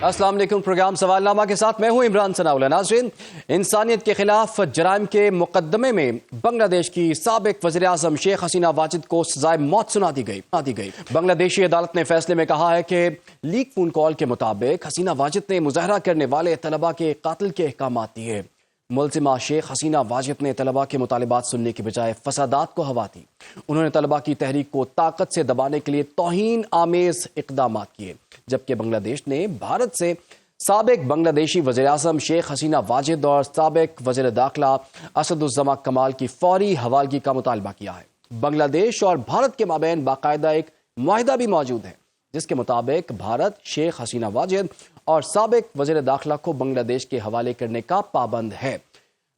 السلام علیکم. پروگرام سوال نامہ کے ساتھ میں ہوں عمران ثناءاللہ. ناظرین، انسانیت کے خلاف جرائم کے مقدمے میں بنگلہ دیش کی سابق وزیر اعظم شیخ حسینہ واجد کو سزائے موت سنا دی گئی. بنگلہ دیشی عدالت نے فیصلے میں کہا ہے کہ لیک فون کال کے مطابق حسینہ واجد نے مظاہرہ کرنے والے طلباء کے قاتل کے احکامات دیے. ملزمہ شیخ حسینہ واجد نے طلباء کے مطالبات سننے کی بجائے فسادات کو ہوا دی. انہوں نے طلباء کی تحریک کو طاقت سے دبانے کے لیے توہین آمیز اقدامات کیے، جبکہ بنگلہ دیش نے بھارت سے سابق بنگلہ دیشی وزیر اعظم شیخ حسینہ واجد اور سابق وزیر داخلہ اسد الزماں کمال کی فوری حوالگی کا مطالبہ کیا ہے. بنگلہ دیش اور بھارت کے مابین باقاعدہ ایک معاہدہ بھی موجود ہے، جس کے مطابق بھارت شیخ حسینہ واجد اور سابق وزیر داخلہ کو بنگلہ دیش کے حوالے کرنے کا پابند ہے.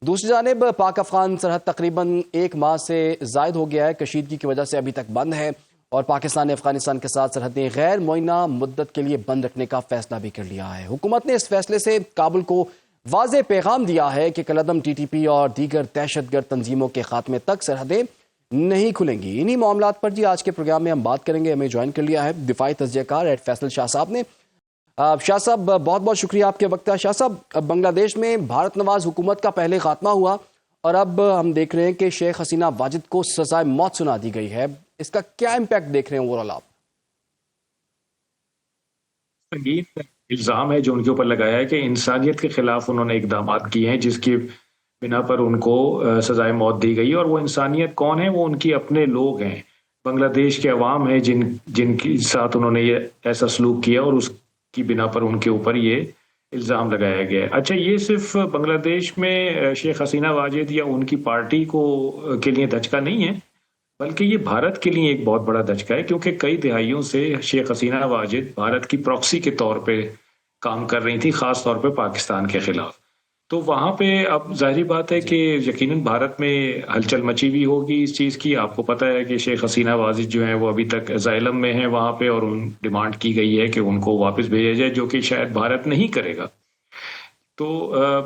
دوسری جانب پاک افغان سرحد تقریباً 1 ماہ سے زائد ہو گیا ہے. کشیدگی کی وجہ سے ابھی تک بند ہے اور پاکستان نے افغانستان کے ساتھ سرحدیں غیر معینہ مدت کے لیے بند رکھنے کا فیصلہ بھی کر لیا ہے. حکومت نے اس فیصلے سے کابل کو واضح پیغام دیا ہے کہ کالعدم ٹی ٹی پی اور دیگر دہشت گرد تنظیموں کے خاتمے تک سرحدیں نہیں کھلیں گی. انہی معاملات پر آج کے پروگرام میں ہم بات کریں گے. ہمیں جوائن کر لیا ہے دفاعی تجزیہ کار ایڈ فیصل شاہ صاحب نے. شاہ صاحب، بہت بہت شکریہ آپ کے وقت کا. شاہ صاحب، بنگلہ دیش میں بھارت نواز حکومت کا پہلے خاتمہ ہوا اور اب ہم دیکھ رہے ہیں کہ شیخ حسینہ واجد کو سزائے موت سنا دی گئی ہے. اس کا کیا امپیکٹ دیکھ رہے ہیں اوورآل آپ؟ سنگین الزام ہے جو ان کے اوپر لگایا ہے کہ انسانیت کے خلاف انہوں نے اقدامات کیے ہیں، جس کی بنا پر ان کو سزائے موت دی گئی. اور وہ انسانیت کون ہے؟ وہ ان کی اپنے لوگ ہیں، بنگلہ دیش کے عوام ہیں جن کے ساتھ انہوں نے یہ ایسا سلوک کیا اور اس کی بنا پر ان کے اوپر یہ الزام لگایا گیا ہے. اچھا، یہ صرف بنگلہ دیش میں شیخ حسینہ واجد یا ان کی پارٹی کے لیے دھچکا نہیں ہے، بلکہ یہ بھارت کے لیے ایک بہت بڑا دھچکا ہے، کیونکہ کئی دہائیوں سے شیخ حسینہ واجد بھارت کی پراکسی کے طور پہ کام کر رہی تھی، خاص طور پہ پاکستان کے خلاف. تو وہاں پہ اب ظاہری بات ہے کہ یقیناً بھارت میں ہلچل مچی ہوئی ہوگی اس چیز کی. آپ کو پتہ ہے کہ شیخ حسینہ واجد جو ہیں وہ ابھی تک اسائلم میں ہیں وہاں پہ، اور ان ڈیمانڈ کی گئی ہے کہ ان کو واپس بھیجا جائے، جو کہ شاید بھارت نہیں کرے گا. تو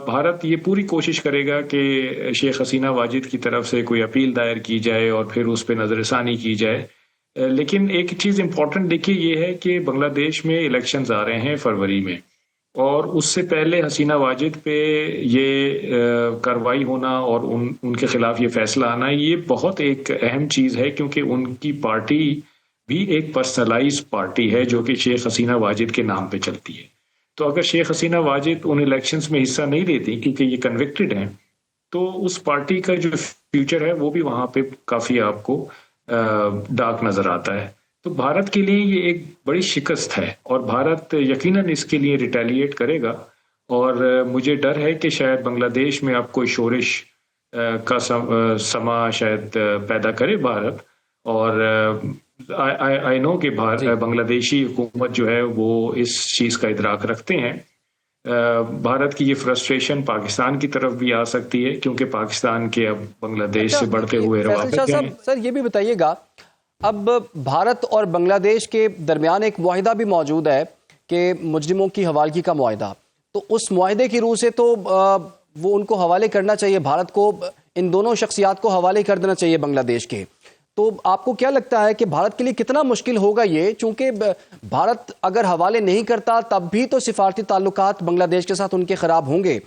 بھارت یہ پوری کوشش کرے گا کہ شیخ حسینہ واجد کی طرف سے کوئی اپیل دائر کی جائے اور پھر اس پہ نظر ثانی کی جائے. لیکن ایک چیز امپورٹنٹ دیکھیے یہ ہے کہ بنگلہ دیش میں الیکشنز آ رہے ہیں فروری میں، اور اس سے پہلے حسینہ واجد پہ یہ کارروائی ہونا اور ان کے خلاف یہ فیصلہ آنا، یہ بہت ایک اہم چیز ہے، کیونکہ ان کی پارٹی بھی ایک پرسنلائز پارٹی ہے جو کہ شیخ حسینہ واجد کے نام پہ چلتی ہے. تو اگر شیخ حسینہ واجد ان الیکشنز میں حصہ نہیں لیتی کیونکہ یہ کنوکٹڈ ہیں، تو اس پارٹی کا جو فیوچر ہے وہ بھی وہاں پہ کافی آپ کو ڈارک نظر آتا ہے. تو بھارت کے لیے یہ ایک بڑی شکست ہے اور بھارت یقیناً اس کے لیے ریٹیلیٹ کرے گا. اور مجھے ڈر ہے کہ شاید بنگلہ دیش میں اب کوئی شورش کا سما شاید پیدا کرے بھارت. اور آئی نو کہ بنگلہ دیشی حکومت جو ہے وہ اس چیز کا ادراک رکھتے ہیں. بھارت کی یہ فرسٹریشن پاکستان کی طرف بھی آ سکتی ہے، کیونکہ پاکستان کے اب بنگلہ دیش سے بڑھتے ہوئے روابط ہیں. سر یہ بھی بتائیے گا، اب بھارت اور بنگلہ دیش کے درمیان ایک معاہدہ بھی موجود ہے کہ مجرموں کی حوالگی کا معاہدہ، تو اس معاہدے کی روح سے تو وہ ان کو حوالے کرنا چاہیے، بھارت کو ان دونوں شخصیات کو حوالے کر دینا چاہیے بنگلہ دیش کے. تو آپ کو کیا لگتا ہے کہ بھارت کے لیے کتنا مشکل ہوگا یہ؟ چونکہ بھارت اگر حوالے نہیں کرتا تب بھی تو سفارتی تعلقات بنگلہ دیش کے ساتھ ان کے خراب ہوں گے.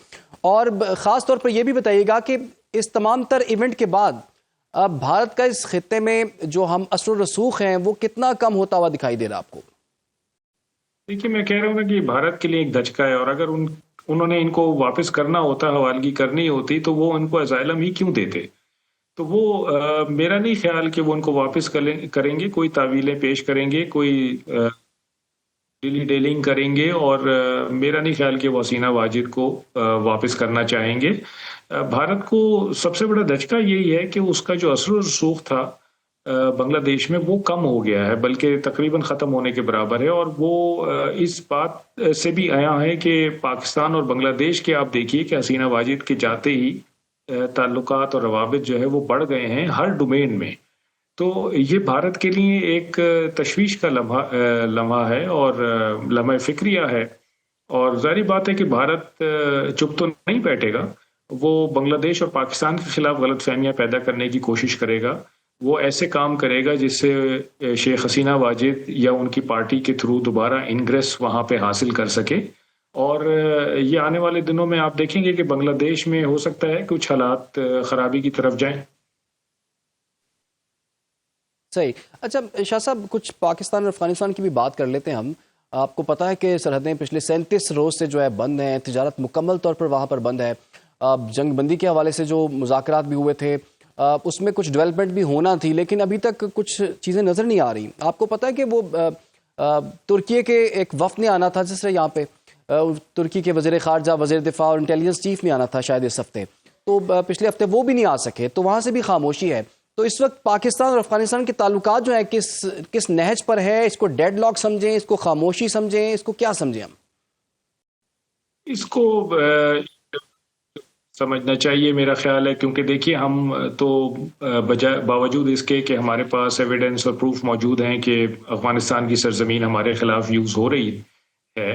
اور خاص طور پر یہ بھی بتائیے گا کہ اس تمام تر ایونٹ کے بعد بھارت کا اس خطے میں جو ہم اثر و رسوخ ہیں وہ کتنا کم ہوتا ہوا دکھائی دے رہا آپ کو؟ دیکھیے، میں کہہ رہا ہوں کہ بھارت کے لیے ایک دھچکا ہے، اور اگر انہوں نے ان کو واپس کرنا ہوتا، حوالگی کرنی ہوتی، تو وہ ان کو اسائلم ہی کیوں دیتے؟ تو وہ میرا نہیں خیال کہ وہ ان کو واپس کریں گے. کوئی تعویلیں پیش کریں گے، کوئی ڈیلی ڈیلنگ کریں گے، اور میرا نہیں خیال کہ وہ حسینہ واجد کو واپس کرنا چاہیں گے. بھارت کو سب سے بڑا دھچکا یہی ہے کہ اس کا جو اثر و رسوخ تھا بنگلہ دیش میں وہ کم ہو گیا ہے، بلکہ تقریباً ختم ہونے کے برابر ہے. اور وہ اس بات سے بھی آیا ہے کہ پاکستان اور بنگلہ دیش کے آپ دیکھیے کہ حسینہ واجد کے جاتے ہی تعلقات اور روابط جو ہے وہ بڑھ گئے ہیں ہر ڈومین میں. تو یہ بھارت کے لیے ایک تشویش کا لمحہ ہے اور لمحہ فکریہ ہے. اور ظاہری بات ہے کہ بھارت چپ تو نہیں بیٹھے گا، وہ بنگلہ دیش اور پاکستان کے خلاف غلط فہمیاں پیدا کرنے کی کوشش کرے گا. وہ ایسے کام کرے گا جس سے شیخ حسینہ واجد یا ان کی پارٹی کے تھرو دوبارہ انگریس وہاں پہ حاصل کر سکے. اور یہ آنے والے دنوں میں آپ دیکھیں گے کہ بنگلہ دیش میں ہو سکتا ہے کچھ حالات خرابی کی طرف جائیں. صحیح. اچھا شاہ صاحب، کچھ پاکستان اور افغانستان کی بھی بات کر لیتے ہیں ہم. آپ کو پتا ہے کہ سرحدیں پچھلے 37 روز سے جو ہے بند ہیں، تجارت مکمل طور پر وہاں پر بند ہے. جنگ بندی کے حوالے سے جو مذاکرات بھی ہوئے تھے اس میں کچھ ڈیولپمنٹ بھی ہونا تھی، لیکن ابھی تک کچھ چیزیں نظر نہیں آ رہی. آپ کو پتا ہے کہ وہ ترکی کے ایک وفد نے آنا تھا جس سے یہاں پہ ترکی کے وزیر خارجہ، وزیر دفاع اور انٹیلیجنس چیف نے آنا تھا شاید اس ہفتے، تو پچھلے ہفتے وہ بھی نہیں آ سکے، تو وہاں سے بھی خاموشی ہے. تو اس وقت پاکستان اور افغانستان کے تعلقات جو ہیں کس نہج پر ہے؟ اس کو ڈیڈ لاک سمجھیں، اس کو خاموشی سمجھیں، اس کو کیا سمجھیں ہم؟ اس کو سمجھنا چاہیے میرا خیال ہے، کیونکہ دیکھیے ہم تو باوجود اس کے کہ ہمارے پاس ایویڈنس اور پروف موجود ہیں کہ افغانستان کی سرزمین ہمارے خلاف یوز ہو رہی ہے،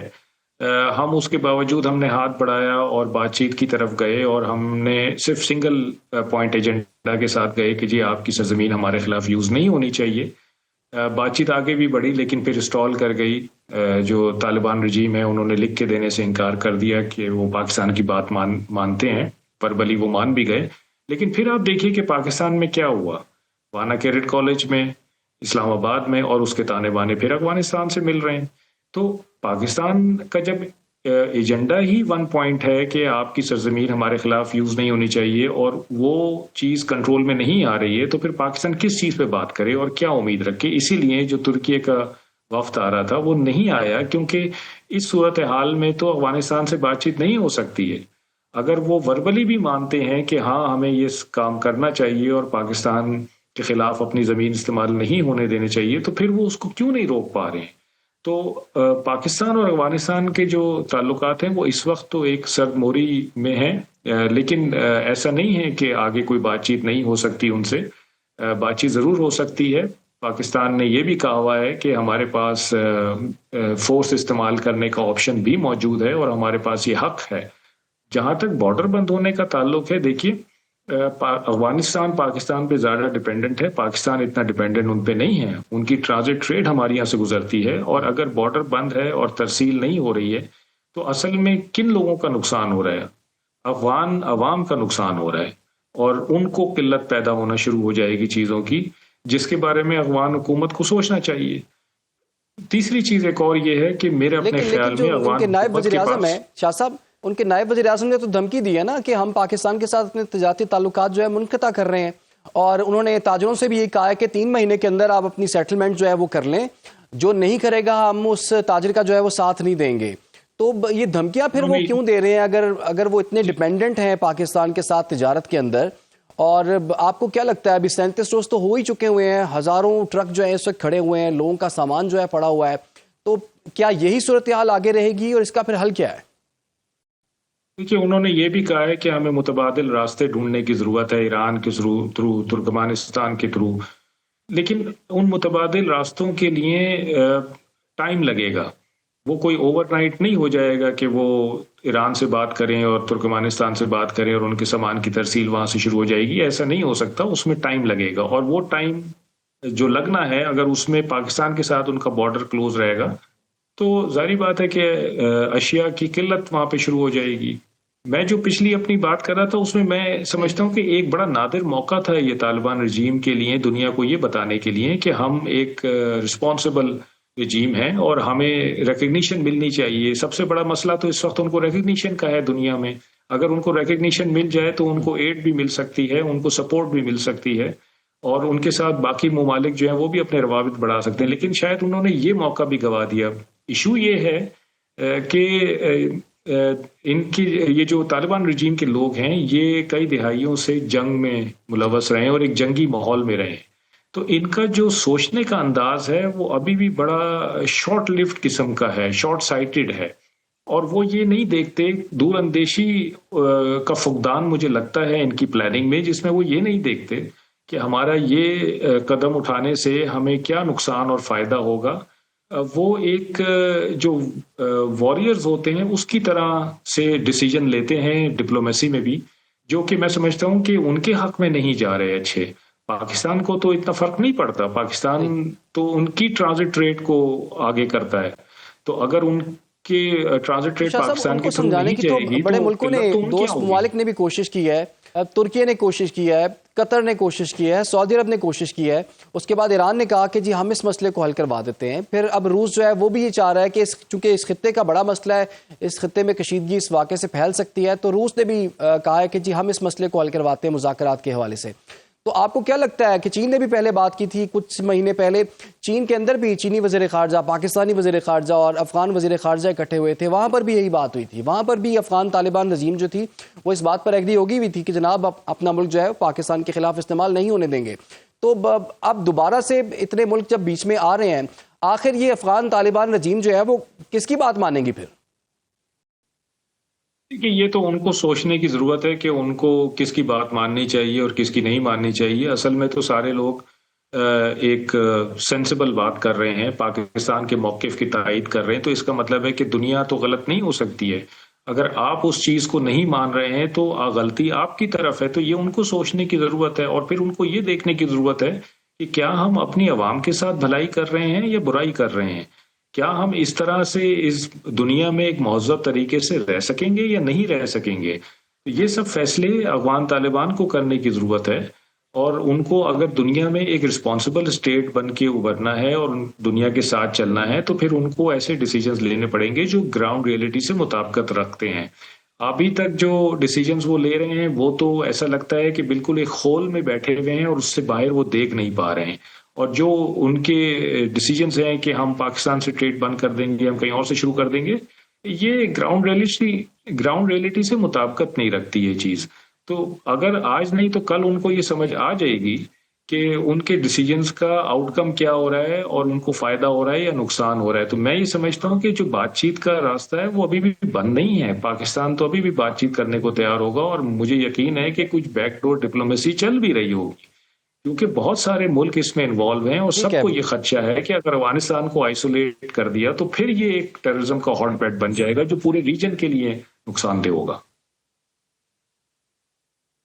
ہم اس کے باوجود ہم نے ہاتھ بڑھایا اور بات چیت کی طرف گئے، اور ہم نے صرف سنگل پوائنٹ ایجنڈا کے ساتھ گئے کہ جی آپ کی سرزمین ہمارے خلاف یوز نہیں ہونی چاہیے. بات چیت آگے بھی بڑھی لیکن پھر اسٹال کر گئی. جو طالبان رجیم ہے انہوں نے لکھ کے دینے سے انکار کر دیا کہ وہ پاکستان کی بات مانتے ہیں، پر بلی وہ مان بھی گئے. لیکن پھر آپ دیکھیے کہ پاکستان میں کیا ہوا. وانا کیڈٹ کالج میں، اسلام آباد میں، اور اس کے تانے بانے پھر افغانستان سے مل رہے ہیں. تو پاکستان کا جب ایجنڈا ہی 1 پوائنٹ ہے کہ آپ کی سرزمین ہمارے خلاف یوز نہیں ہونی چاہیے، اور وہ چیز کنٹرول میں نہیں آ رہی ہے، تو پھر پاکستان کس چیز پہ بات کرے اور کیا امید رکھے؟ اسی لیے جو ترکی کا وفد آ رہا تھا وہ نہیں آیا، کیونکہ اس صورتحال میں تو افغانستان سے بات چیت نہیں ہو سکتی ہے. اگر وہ وربلی بھی مانتے ہیں کہ ہاں ہمیں یہ کام کرنا چاہیے اور پاکستان کے خلاف اپنی زمین استعمال نہیں ہونے دینے چاہیے، تو پھر وہ اس کو کیوں نہیں روک پا رہے ہیں؟ تو پاکستان اور افغانستان کے جو تعلقات ہیں وہ اس وقت تو ایک سرد موری میں ہیں، لیکن ایسا نہیں ہے کہ آگے کوئی بات چیت نہیں ہو سکتی ان سے. بات چیت ضرور ہو سکتی ہے. پاکستان نے یہ بھی کہا ہوا ہے کہ ہمارے پاس فورس استعمال کرنے کا آپشن بھی موجود ہے اور ہمارے پاس یہ حق ہے. جہاں تک بارڈر بند ہونے کا تعلق ہے، دیکھیے افغانستان پاکستان پہ زیادہ ڈیپینڈنٹ ہے، پاکستان اتنا ڈیپینڈنٹ ان پہ نہیں ہے. ان کی ٹرانزٹ ٹریڈ ہمارے یہاں سے گزرتی ہے، اور اگر بارڈر بند ہے اور ترسیل نہیں ہو رہی ہے تو اصل میں کن لوگوں کا نقصان ہو رہا ہے؟ افغان عوام کا نقصان ہو رہا ہے، اور ان کو قلت پیدا ہونا شروع ہو جائے گی چیزوں کی، جس کے بارے میں افغان حکومت کو سوچنا چاہیے. تیسری چیز ایک اور یہ ہے کہ میرے اپنے لیکن خیال جو میں ان افغان کے نائب حکومت وزیر کے اعظم پاس ہیں شاہ صاحب، ان کے نائب وزیر اعظم نے تو دھمکی دی ہے نا کہ ہم پاکستان کے ساتھ اپنے تجارتی تعلقات جو ہے منقطع کر رہے ہیں، اور انہوں نے تاجروں سے بھی یہ کہا ہے کہ 3 مہینے کے اندر آپ اپنی سیٹلمنٹ جو ہے وہ کر لیں، جو نہیں کرے گا ہم اس تاجر کا جو ہے وہ ساتھ نہیں دیں گے. تو یہ دھمکیاں پھر انہوں وہ نے کیوں دے رہے ہیں اگر وہ اتنے ڈیپینڈنٹ ہیں پاکستان کے ساتھ تجارت کے اندر؟ اور آپ کو کیا لگتا ہے ابھی 37 روز تو ہو ہی چکے ہوئے ہیں، ہزاروں ٹرک جو ہے اس وقت کھڑے ہوئے ہیں، لوگوں کا سامان جو ہے پڑا ہوا ہے، تو کیا یہی صورتحال آگے رہے گی اور اس کا پھر حل کیا ہے؟ دیکھیے انہوں نے یہ بھی کہا ہے کہ ہمیں متبادل راستے ڈھونڈنے کی ضرورت ہے، ایران کے تھرو، ترکمانستان کے تھرو. لیکن ان متبادل راستوں کے لیے ٹائم لگے گا. وہ کوئی اوور نائٹ نہیں ہو جائے گا کہ وہ ایران سے بات کریں اور ترکمانستان سے بات کریں اور ان کے سامان کی ترسیل وہاں سے شروع ہو جائے گی. ایسا نہیں ہو سکتا، اس میں ٹائم لگے گا، اور وہ ٹائم جو لگنا ہے اگر اس میں پاکستان کے ساتھ ان کا بارڈر کلوز رہے گا تو ظاہری بات ہے کہ اشیاء کی قلت وہاں پہ شروع ہو جائے گی. میں جو پچھلی اپنی بات کر رہا تھا اس میں سمجھتا ہوں کہ ایک بڑا نادر موقع تھا یہ طالبان رجیم کے لیے، دنیا کو یہ بتانے کے لیے کہ ہم ایک رسپانسبل رجیم ہے اور ہمیں ریکگنیشن ملنی چاہیے. سب سے بڑا مسئلہ تو اس وقت ان کو ریکگنیشن کا ہے دنیا میں. اگر ان کو ریکگنیشن مل جائے تو ان کو ایڈ بھی مل سکتی ہے، ان کو سپورٹ بھی مل سکتی ہے، اور ان کے ساتھ باقی ممالک جو ہیں وہ بھی اپنے روابط بڑھا سکتے ہیں. لیکن شاید انہوں نے یہ موقع بھی گوا دیا. ایشو یہ ہے کہ ان کی یہ جو طالبان رجیم کے لوگ ہیں یہ کئی دہائیوں سے جنگ میں ملوث رہے ہیں اور ایک جنگی ماحول میں رہے ہیں. تو ان کا جو سوچنے کا انداز ہے وہ ابھی بھی بڑا شارٹ لیفٹ قسم کا ہے، شارٹ سائٹڈ ہے، اور وہ یہ نہیں دیکھتے. دور اندیشی کا فقدان مجھے لگتا ہے ان کی پلاننگ میں، جس میں وہ یہ نہیں دیکھتے کہ ہمارا یہ قدم اٹھانے سے ہمیں کیا نقصان اور فائدہ ہوگا. وہ ایک جو واریئرز ہوتے ہیں اس کی طرح سے ڈیسیجن لیتے ہیں ڈپلومیسی میں بھی، جو کہ میں سمجھتا ہوں کہ ان کے حق میں نہیں جا رہے اچھے. پاکستان کو تو اتنا فرق نہیں پڑتا، پاکستان تو ان کی ٹرانزٹ ریٹ کو آگے کرتا ہے. تو اگر ان کہ ٹرانزٹ ٹریڈ شاہ صاحب پاکستان ان کو کے تھرو سمجھانے نہیں کی جائے تو گی بڑے تو ملکوں نے قلت تو ان کی دوست ہوگی۔ ممالک نے بھی کوشش کی ہے، ترکیہ نے کوشش کی ہے، قطر نے کوشش کی ہے، سعودی عرب نے کوشش کی ہے، اس کے بعد ایران نے کہا کہ جی ہم اس مسئلے کو حل کروا دیتے ہیں، پھر اب روس جو ہے وہ بھی یہ چاہ رہا ہے کہ چونکہ اس خطے کا بڑا مسئلہ ہے، اس خطے میں کشیدگی اس واقعے سے پھیل سکتی ہے، تو روس نے بھی کہا ہے کہ جی ہم اس مسئلے کو حل کرواتے ہیں مذاکرات کے حوالے سے۔ تو آپ کو کیا لگتا ہے کہ چین نے بھی پہلے بات کی تھی کچھ مہینے پہلے، چین کے اندر بھی چینی وزیر خارجہ، پاکستانی وزیر خارجہ اور افغان وزیر خارجہ اکٹھے ہوئے تھے، وہاں پر بھی یہی بات ہوئی تھی، وہاں پر بھی افغان طالبان رژیم جو تھی وہ اس بات پر ایگری ہوگی بھی تھی کہ جناب اپنا ملک جو ہے پاکستان کے خلاف استعمال نہیں ہونے دیں گے۔ تو اب دوبارہ سے اتنے ملک جب بیچ میں آ رہے ہیں، آخر یہ افغان طالبان رژیم جو ہے وہ کس کی بات مانیں گی پھر؟ کہ یہ تو ان کو سوچنے کی ضرورت ہے کہ ان کو کس کی بات ماننی چاہیے اور کس کی نہیں ماننی چاہیے۔ اصل میں تو سارے لوگ ایک سینسیبل بات کر رہے ہیں، پاکستان کے موقف کی تائید کر رہے ہیں، تو اس کا مطلب ہے کہ دنیا تو غلط نہیں ہو سکتی ہے۔ اگر آپ اس چیز کو نہیں مان رہے ہیں تو غلطی آپ کی طرف ہے، تو یہ ان کو سوچنے کی ضرورت ہے، اور پھر ان کو یہ دیکھنے کی ضرورت ہے کہ کیا ہم اپنی عوام کے ساتھ بھلائی کر رہے ہیں یا برائی کر رہے ہیں، کیا ہم اس طرح سے اس دنیا میں ایک مہذب طریقے سے رہ سکیں گے یا نہیں رہ سکیں گے۔ یہ سب فیصلے افغان طالبان کو کرنے کی ضرورت ہے، اور ان کو اگر دنیا میں ایک رسپانسبل اسٹیٹ بن کے ابھرنا ہے اور دنیا کے ساتھ چلنا ہے تو پھر ان کو ایسے ڈیسیجنز لینے پڑیں گے جو گراؤنڈ ریئلٹی سے مطابقت رکھتے ہیں۔ ابھی تک جو ڈیسیجنز وہ لے رہے ہیں وہ تو ایسا لگتا ہے کہ بالکل ایک خول میں بیٹھے ہوئے ہیں اور اس سے باہر وہ دیکھ نہیں پا رہے ہیں، اور جو ان کے ڈیسیجنز ہیں کہ ہم پاکستان سے ٹریڈ بند کر دیں گے، ہم کہیں اور سے شروع کر دیں گے، یہ گراؤنڈ ریئلٹی سے مطابقت نہیں رکھتی یہ چیز۔ تو اگر آج نہیں تو کل ان کو یہ سمجھ آ جائے گی کہ ان کے ڈیسیجنز کا آؤٹ کم کیا ہو رہا ہے اور ان کو فائدہ ہو رہا ہے یا نقصان ہو رہا ہے۔ تو میں یہ سمجھتا ہوں کہ جو بات چیت کا راستہ ہے وہ ابھی بھی بند نہیں ہے، پاکستان تو ابھی بھی بات چیت کرنے کو تیار ہوگا، اور مجھے یقین ہے کہ کچھ بیک ڈور ڈپلومیسی چل بھی رہی ہوگی، کیونکہ بہت سارے ملک اس میں انوالو ہیں، اور سب کو یہ خدشہ ہے کہ اگر افغانستان کو آئسولیٹ کر دیا تو پھر یہ ایک ٹیررزم کا ہاٹ بیڈ بن جائے گا جو پورے ریجن کے لیے نقصان دہ ہوگا۔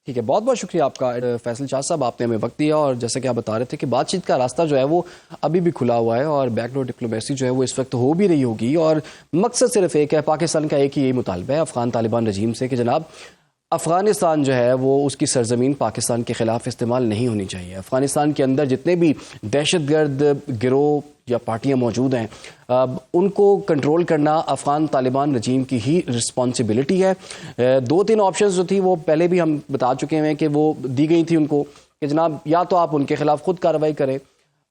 ٹھیک ہے، بہت بہت شکریہ آپ کا فیصل شاہ صاحب، آپ نے ہمیں وقت دیا، اور جیسا کہ آپ بتا رہے تھے کہ بات چیت کا راستہ جو ہے وہ ابھی بھی کھلا ہوا ہے، اور بیک ڈور ڈپلومیسی جو ہے وہ اس وقت ہو بھی رہی ہوگی، اور مقصد صرف ایک ہے، پاکستان کا ایک ہی یہی مطالبہ ہے افغان طالبان رژیم سے کہ جناب افغانستان جو ہے وہ اس کی سرزمین پاکستان کے خلاف استعمال نہیں ہونی چاہیے۔ افغانستان کے اندر جتنے بھی دہشت گرد گروہ یا پارٹیاں موجود ہیں ان کو کنٹرول کرنا افغان طالبان رجیم کی ہی رسپانسبلٹی ہے۔ دو تین آپشنز جو تھی وہ پہلے بھی ہم بتا چکے ہیں کہ وہ دی گئی تھی ان کو کہ جناب یا تو آپ ان کے خلاف خود کارروائی کریں،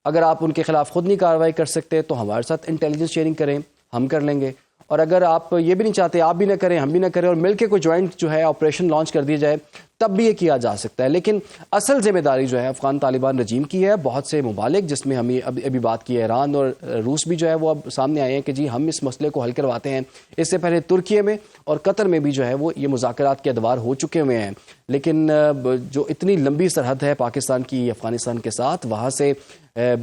اگر آپ ان کے خلاف خود نہیں کارروائی کر سکتے تو ہمارے ساتھ انٹیلیجنس شیئرنگ کریں، ہم کر لیں گے، اور اگر آپ یہ بھی نہیں چاہتے آپ بھی نہ کریں ہم بھی نہ کریں اور مل کے کوئی جوائنٹ جو ہے آپریشن لانچ کر دیا جائے تب بھی یہ کیا جا سکتا ہے۔ لیکن اصل ذمہ داری جو ہے افغان طالبان رجیم کی ہے۔ بہت سے ممالک جس میں ہم ابھی بات کی ہے، ایران اور روس بھی جو ہے وہ اب سامنے آئے ہیں کہ جی ہم اس مسئلے کو حل کرواتے ہیں۔ اس سے پہلے ترکیے میں اور قطر میں بھی جو ہے وہ یہ مذاکرات کے ادوار ہو چکے ہوئے ہیں، لیکن جو اتنی لمبی سرحد ہے پاکستان کی افغانستان کے ساتھ، وہاں سے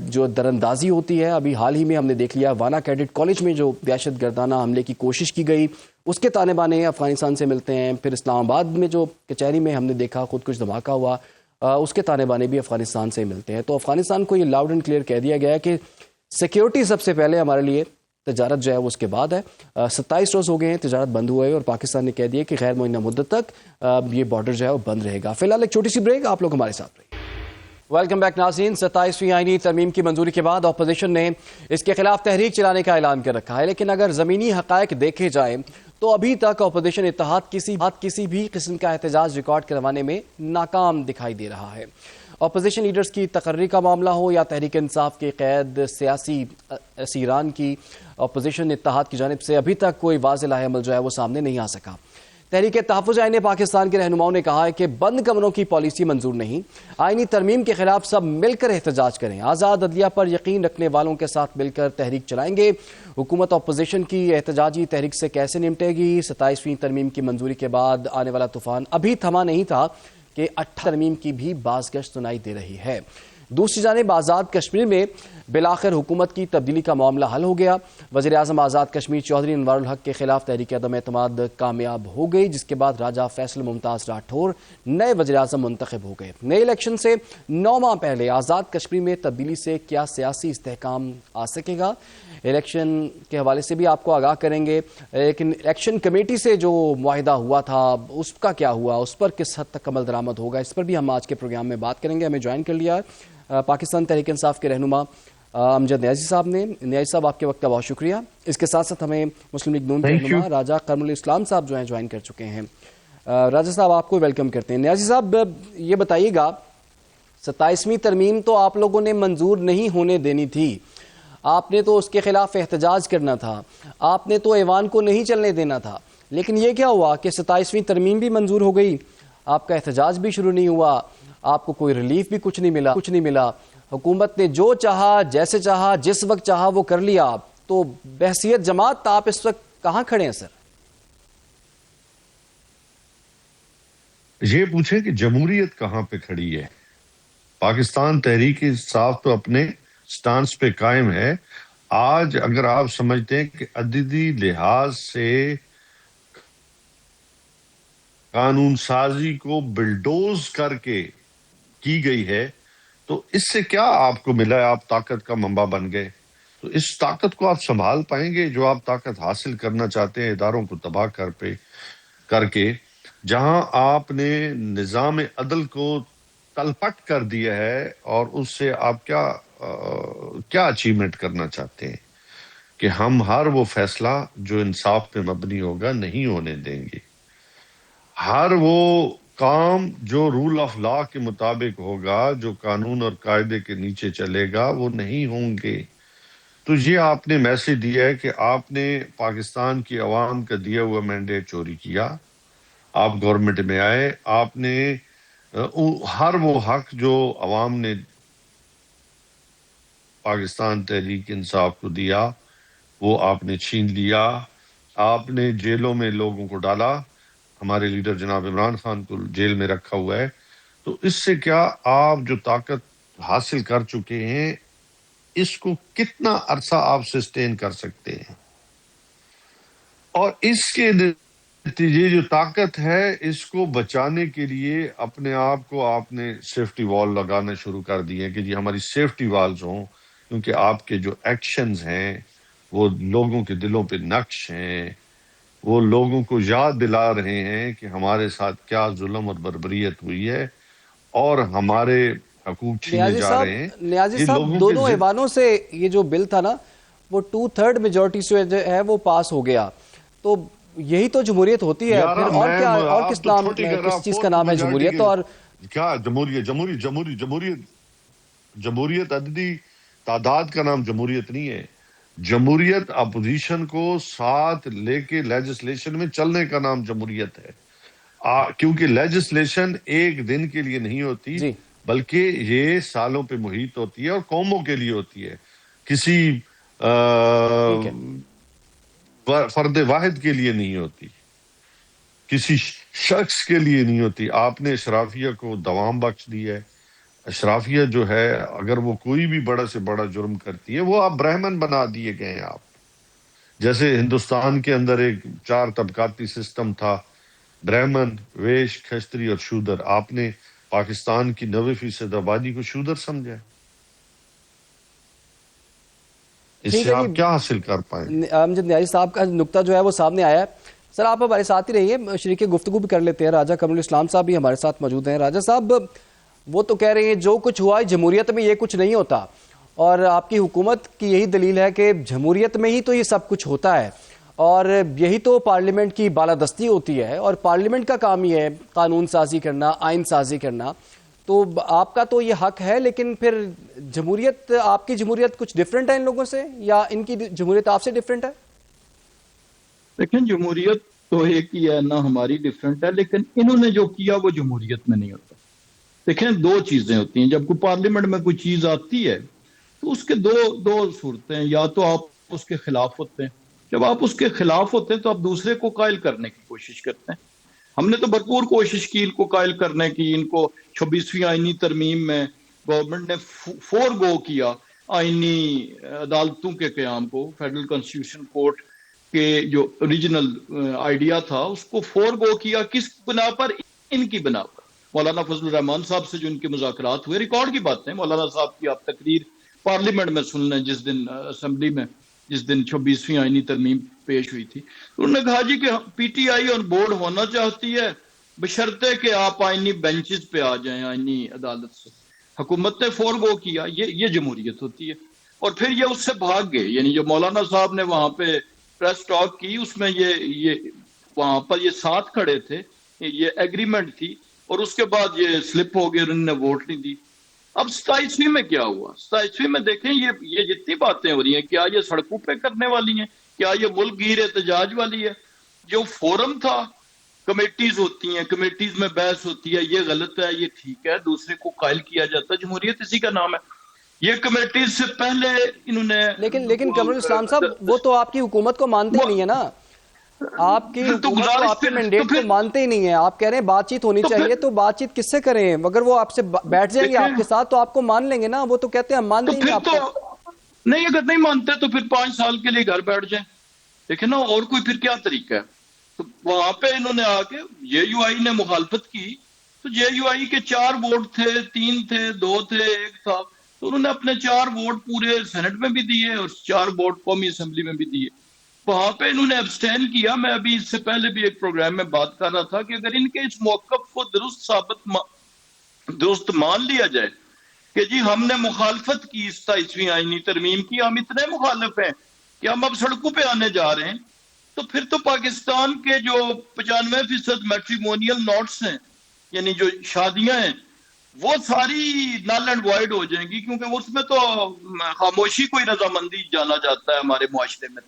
جو دراندازی ہوتی ہے، ابھی حال ہی میں ہم نے دیکھ لیا وانا کیڈٹ کالج میں جو دہشت گردانہ حملے کی کوشش کی گئی، اس کے تانے بانے افغانستان سے ملتے ہیں۔ پھر اسلام آباد میں جو کچہری میں ہم نے دیکھا خود کچھ دھماکہ ہوا، اس کے تانے بانے بھی افغانستان سے ملتے ہیں۔ تو افغانستان کو یہ لاؤڈ اینڈ کلیئر کہہ دیا گیا ہے کہ سیکیورٹی سب سے پہلے ہمارے لیے، تجارت جو ہے وہ اس کے بعد ہے۔ 27 روز ہو گئے ہیں تجارت بند ہوئے اور پاکستان نے کہہ دیا کہ غیر معینہ مدت تک یہ بارڈر جو ہے وہ بند رہے گا۔ فی الحال ایک چھوٹی سی بریک، آپ لوگ ہمارے ساتھ رہیے۔ ویلکم بیک ناظرین، 27ویں آئینی ترمیم کی منظوری کے بعد اپوزیشن نے اس کے خلاف تحریک چلانے کا اعلان کر رکھا ہے، لیکن اگر زمینی حقائق دیکھے جائیں تو ابھی تک اپوزیشن اتحاد کسی بھی قسم کا احتجاج ریکارڈ کروانے میں ناکام دکھائی دے رہا ہے۔ اپوزیشن لیڈرز کی تقرری کا معاملہ ہو یا تحریک انصاف کے قید سیاسی اسیران کی، اپوزیشن اتحاد کی جانب سے ابھی تک کوئی واضح لاہ عمل جو ہے وہ سامنے نہیں آ سکا۔ تحریک تحفظ آئین پاکستان کے رہنماؤں نے کہا ہے کہ بند کمروں کی پالیسی منظور نہیں، آئینی ترمیم کے خلاف سب مل کر احتجاج کریں، آزاد عدلیہ پر یقین رکھنے والوں کے ساتھ مل کر تحریک چلائیں گے۔ حکومت اپوزیشن کی احتجاجی تحریک سے کیسے نمٹے گی؟ 27ویں ترمیم کی منظوری کے بعد آنے والا طوفان ابھی تھما نہیں تھا کہ 18 ترمیم کی بھی باز گشت سنائی دے رہی ہے۔ دوسری جانب آزاد کشمیر میں بالآخر حکومت کی تبدیلی کا معاملہ حل ہو گیا. وزیر اعظم آزاد کشمیر چودھری انوار الحق کے خلاف تحریک عدم اعتماد کامیاب ہو گئی، جس کے بعد راجہ فیصل ممتاز راٹھور نئے وزیر اعظم منتخب ہو گئے. نئے الیکشن سے 9 ماہ پہلے آزاد کشمیر میں تبدیلی سے کیا سیاسی استحکام آ سکے گا؟ الیکشن کے حوالے سے بھی آپ کو آگاہ کریں گے، لیکن الیکشن کمیٹی سے جو معاہدہ ہوا تھا اس کا کیا ہوا، اس پر کس حد تک عمل درآمد ہوگا، اس پر بھی ہم آج کے پروگرام میں بات کریں گے. ہمیں جوائن کر لیا پاکستان تحریک انصاف کے رہنما امجد نیازی صاحب نے. نیازی صاحب آپ کے وقت کا بہت شکریہ. اس کے ساتھ ساتھ ہمیں مسلم لیگ نون کے رہنما راجہ قمر الاسلام صاحب جو ہیں جوائن کر چکے ہیں. راجہ صاحب آپ کو ویلکم کرتے ہیں. نیازی صاحب یہ بتائیے گا، 27ویں ترمیم تو آپ لوگوں نے منظور نہیں ہونے دینی تھی، آپ نے تو اس کے خلاف احتجاج کرنا تھا، آپ نے تو ایوان کو نہیں چلنے دینا تھا، لیکن یہ کیا ہوا کہ 27ویں ترمیم بھی منظور ہو گئی، آپ کا احتجاج بھی شروع نہیں ہوا، آپ کو کوئی ریلیف بھی کچھ نہیں ملا. حکومت نے جو چاہا، جیسے چاہا، جس وقت چاہا وہ کر لیا. تو بحیثیت جماعت آپ اس وقت کہاں کھڑے ہیں سر؟ یہ پوچھیں کہ جمہوریت کہاں پہ کھڑی ہے. پاکستان تحریک انصاف تو اپنے سٹانس پہ قائم ہے. آج اگر آپ سمجھتے ہیں کہ عددی لحاظ سے قانون سازی کو بلڈوز کر کے کی گئی ہے تو اس سے کیا آپ کو ملا ہے؟ آپ طاقت کا منبع بن گئے. تو اس طاقت کو آپ سنبھال پائیں گے جو آپ طاقت حاصل کرنا چاہتے ہیں اداروں کو تباہ کر کے، جہاں آپ نے نظام عدل کو تلپٹ کر دیا ہے، اور اس سے آپ کیا اچیومنٹ کرنا چاہتے ہیں؟ کہ ہم ہر وہ فیصلہ جو انصاف پہ مبنی ہوگا نہیں ہونے دیں گے، ہر وہ کام جو رول آف لا کے مطابق ہوگا، جو قانون اور قاعدے کے نیچے چلے گا، وہ نہیں ہوں گے. تو یہ آپ نے میسج دیا ہے کہ آپ نے پاکستان کی عوام کا دیا ہوا مینڈیٹ چوری کیا. آپ گورنمنٹ میں آئے، آپ نے ہر وہ حق جو عوام نے پاکستان تحریک انصاف کو دیا وہ آپ نے چھین لیا. آپ نے جیلوں میں لوگوں کو ڈالا، ہمارے لیڈر جناب عمران خان کو جیل میں رکھا ہوا ہے. تو اس سے کیا آپ جو طاقت حاصل کر چکے ہیں اس کو کتنا عرصہ آپ سسٹین کر سکتے ہیں؟ اور اس کے نتیجے جو طاقت ہے اس کو بچانے کے لیے اپنے آپ کو آپ نے سیفٹی وال لگانا شروع کر دیے کہ جی ہماری سیفٹی والز ہوں، کیونکہ آپ کے جو ایکشنز ہیں وہ لوگوں کے دلوں پہ نقش ہیں، وہ لوگوں کو یاد دلا رہے ہیں کہ ہمارے ساتھ کیا ظلم اور بربریت ہوئی ہے اور ہمارے حقوق چھینے جا رہے ہیں. نیازی یہ صاحب لوگوں دونوں ایوانوں سے یہ جو بل تھا نا وہ 2/3 میجورٹی سے جو ہے وہ پاس ہو گیا. تو یہی تو جمہوریت ہوتی ہے. پھر اور کیا، اور کس چیز کا نام ہے جمہوریت؟ اور کیا جمہوریت عددی تعداد کا نام جمہوریت نہیں ہے. جمہوریت اپوزیشن کو ساتھ لے کے لیجسلیشن میں چلنے کا نام جمہوریت ہے. کیونکہ لیجسلیشن ایک دن کے لیے نہیں ہوتی جی بلکہ یہ سالوں پہ محیط ہوتی ہے اور قوموں کے لیے ہوتی ہے، کسی ٹھیک ہے. فرد واحد کے لیے نہیں ہوتی، کسی شخص کے لیے نہیں ہوتی. آپ نے اشرافیہ کو دوام بخش دی ہے. اشرافیہ جو ہے اگر وہ کوئی بھی بڑا سے بڑا جرم کرتی ہے وہ آپ برہمن بنا دیے گئے ہیں. آپ جیسے ہندوستان کے اندر ایک 4 طبقاتی سسٹم تھا، برہمن، ویش، کھستری اور شودر، آپ نے پاکستان کی 90% آبادی کو شودر سمجھا. اس ٹھیک سے ہے آپ جی. کیا حاصل کر پائیں؟ امجد نیازی صاحب کا نقطہ جو ہے وہ سامنے آیا ہے. سر آپ ہمارے ساتھ ہی رہیے، شریک گفتگو بھی کر لیتے ہیں. راجہ قمر الاسلام صاحب بھی ہمارے ساتھ موجود ہیں. راجہ صاحب وہ تو کہہ رہے ہیں جو کچھ ہوا ہے جمہوریت میں یہ کچھ نہیں ہوتا، اور آپ کی حکومت کی یہی دلیل ہے کہ جمہوریت میں ہی تو یہ سب کچھ ہوتا ہے، اور یہی تو پارلیمنٹ کی بالادستی ہوتی ہے، اور پارلیمنٹ کا کام یہ ہے قانون سازی کرنا، آئین سازی کرنا. تو آپ کا تو یہ حق ہے، لیکن پھر جمہوریت، آپ کی جمہوریت کچھ ڈیفرنٹ ہے ان لوگوں سے، یا ان کی جمہوریت آپ سے ڈیفرنٹ ہے؟ لیکن جمہوریت تو ایک ہی ہے، نہ ہماری ڈیفرنٹ ہے، لیکن انہوں نے جو کیا وہ جمہوریت میں نہیں ہوتا. دیکھیں 2 چیزیں ہوتی ہیں. جب کوئی پارلیمنٹ میں کوئی چیز آتی ہے تو اس کے دو صورتیں، یا تو آپ اس کے خلاف ہوتے ہیں. جب آپ اس کے خلاف ہوتے ہیں تو آپ دوسرے کو قائل کرنے کی کوشش کرتے ہیں. ہم نے تو بھرپور کوشش کی ان کو قائل کرنے کی. ان کو 26ویں آئینی ترمیم میں گورنمنٹ نے فور گو کیا آئینی عدالتوں کے قیام کو. فیڈرل کانسٹیٹیوشن کورٹ کے جو اوریجنل آئیڈیا تھا اس کو فور گو کیا. کس بنا پر؟ ان کی بنا پر. مولانا فضل الرحمان صاحب سے جو ان کے مذاکرات ہوئے، ریکارڈ کی باتیں، مولانا صاحب کی آپ تقریر پارلیمنٹ میں سن لیں جس دن اسمبلی میں، جس دن 26ویں آئینی ترمیم پیش ہوئی تھی. انہوں نے کہا جی کہ P T I on board ہونا چاہتی ہے بشرطے کہ آپ آئینی بینچز پہ آ جائیں آئینی عدالت سے. حکومت نے فور گو کیا. یہ جمہوریت ہوتی ہے. اور پھر یہ اس سے بھاگ گئے. یعنی جو مولانا صاحب نے وہاں پہ پریس ٹاک کی اس میں یہ وہاں پر یہ ساتھ کھڑے تھے، یہ ایگریمنٹ تھی، اور اس کے بعد یہ سلپ ہو گئے اور انہوں نے ووٹ نہیں دی. اب 27ویں میں کیا ہوا؟ 27ویں میں دیکھیں یہ جتنی باتیں ہو رہی ہیں، کیا یہ سڑکوں پہ کرنے والی ہیں؟ کیا یہ ملک گیر احتجاج والی ہے؟ جو فورم تھا، کمیٹیز ہوتی ہیں، کمیٹیز میں بحث ہوتی ہے، یہ غلط ہے، یہ ٹھیک ہے، دوسرے کو قائل کیا جاتا ہے. جمہوریت اسی کا نام ہے. یہ کمیٹیز سے پہلے انہوں نے لیکن قمر اسلام صاحب وہ تو آپ کی حکومت کو مانتے ہی نہیں ہے نا. آپ کی پھر تو حکومت تو گزارش آپ کے پھر- مینڈیٹ تو پھر- کو مانتے ہی نہیں ہے. آپ کہہ رہے ہیں بات چیت ہونی تو پھر- چاہیے، تو بات چیت کس سے کریں؟ اگر وہ آپ سے بیٹھ جائیں گے دیکھیں، آپ کے ساتھ تو آپ کو مان لیں گے نا. وہ تو کہتے ہیں ہم تو مانتے ہی نہیں پھر آپ تو کو. نہیں، اگر نہیں مانتے تو پھر 5 سال کے لیے گھر بیٹھ جائیں. دیکھیں نا، اور کوئی پھر کیا طریقہ ہے؟ تو وہاں پہ انہوں نے آ کے جے یو آئی نے مخالفت کی، تو جے یو آئی کے 4 ووٹ تھے، 3 تھے، 2 تھے، 1 تھا، تو انہوں نے اپنے 4 ووٹ پورے سینٹ میں بھی دیے اور 4 ووٹ قومی اسمبلی میں بھی دیے. وہاں پہ انہوں نے ابسٹین کیا. میں ابھی اس سے پہلے بھی ایک پروگرام میں بات کر رہا تھا کہ اگر ان کے اس موقف کو درست مان لیا جائے کہ جی ہم نے مخالفت کی 27ویں آئینی ترمیم کی، ہم اتنے مخالف ہیں کہ ہم اب سڑکوں پہ آنے جا رہے ہیں، تو پھر تو پاکستان کے جو 95% میٹریمونیل نوٹس ہیں، یعنی جو شادیاں ہیں، وہ ساری نل اینڈ وائڈ ہو جائیں گی، کیونکہ اس میں تو خاموشی کوئی رضامندی جانا جاتا ہے ہمارے معاشرے میں.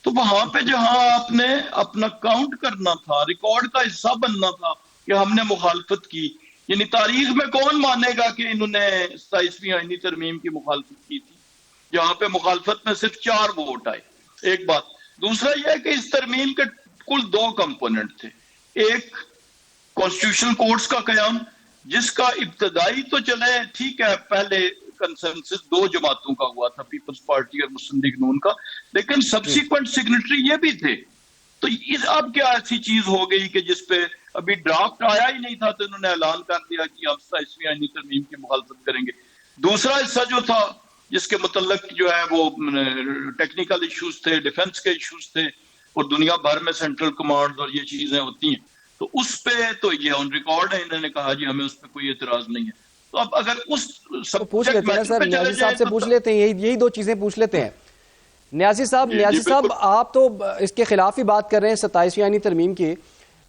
تو وہاں پہ جہاں آپ نے اپنا کاؤنٹ کرنا تھا، ریکارڈ کا حصہ بننا تھا کہ ہم نے مخالفت کی، یعنی تاریخ میں کون مانے گا کہ انہوں نے 27ویں آئینی ترمیم کی مخالفت کی تھی، جہاں پہ مخالفت میں صرف 4 ووٹ آئے. ایک بات. دوسرا یہ ہے کہ اس ترمیم کے کل 2 کمپوننٹ تھے. ایک کانسٹیٹیوشن کورٹس کا قیام، جس کا ابتدائی تو چلے ٹھیک ہے، پہلے کنسنسس 2 جماعتوں کا ہوا تھا، پیپلز پارٹی اور مسلم لیگ نون کا، لیکن سبسیکوینٹ سگنیٹری یہ بھی تھے. تو اب کیا ایسی چیز ہو گئی کہ جس پہ ابھی ڈرافٹ آیا ہی نہیں تھا تو انہوں نے اعلان کر دیا کہ ہم 27ویں آئینی ترمیم کی مخالفت کریں گے. دوسرا حصہ جو تھا جس کے متعلق جو ہے وہ ٹیکنیکل ایشوز تھے، ڈیفنس کے ایشوز تھے، اور دنیا بھر میں سینٹرل کمانڈ اور یہ چیزیں ہوتی ہیں، تو اس پہ تو یہ آن ریکارڈ ہے، انہوں نے کہا جی ہمیں اس پہ کوئی اعتراض نہیں ہے. تو اب اگر اس تو پوچھ سبجیکٹ لیتے ہیں نا میٹر سر، پہ چلے نیازی جائیں صاحب سے تو پوچھ لیتے ہیں، یہی 2 چیزیں پوچھ لیتے ہیں. نیازی صاحب بالکل. آپ تو اس کے خلاف ہی بات کر رہے ہیں 27ویں آئینی ترمیم کی،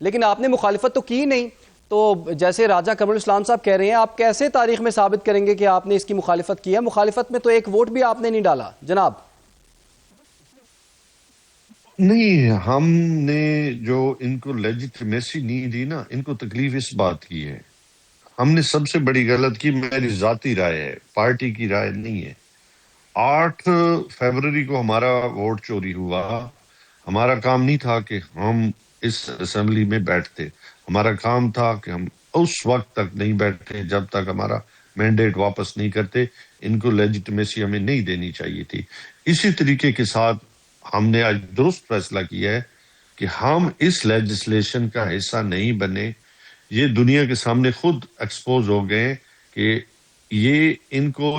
لیکن آپ نے مخالفت تو کی نہیں. تو جیسے راجہ قمر اسلام صاحب کہہ رہے ہیں، آپ کیسے تاریخ میں ثابت کریں گے کہ آپ نے اس کی مخالفت کی ہے؟ مخالفت میں تو 1 ووٹ بھی آپ نے نہیں ڈالا جناب. نہیں، ہم نے جو ان کو لیجیٹمیسی نہیں دی نا، ان کو تکلیف اس بات کی ہے. ہم نے سب سے بڑی غلط کی، میری ذاتی رائے ہے، پارٹی کی رائے نہیں ہے. 8 فروری کو ہمارا ووٹ چوری ہوا. ہمارا کام نہیں تھا کہ ہم اس اسمبلی میں بیٹھتے. ہمارا کام تھا کہ ہم اس وقت تک نہیں بیٹھتے جب تک ہمارا مینڈیٹ واپس نہیں کرتے. ان کو لیجیٹمیسی ہمیں نہیں دینی چاہیے تھی. اسی طریقے کے ساتھ ہم نے آج درست فیصلہ کیا ہے کہ ہم اس لیجسلیشن کا حصہ نہیں بنے. یہ دنیا کے سامنے خود ایکسپوز ہو گئے کہ یہ ان کو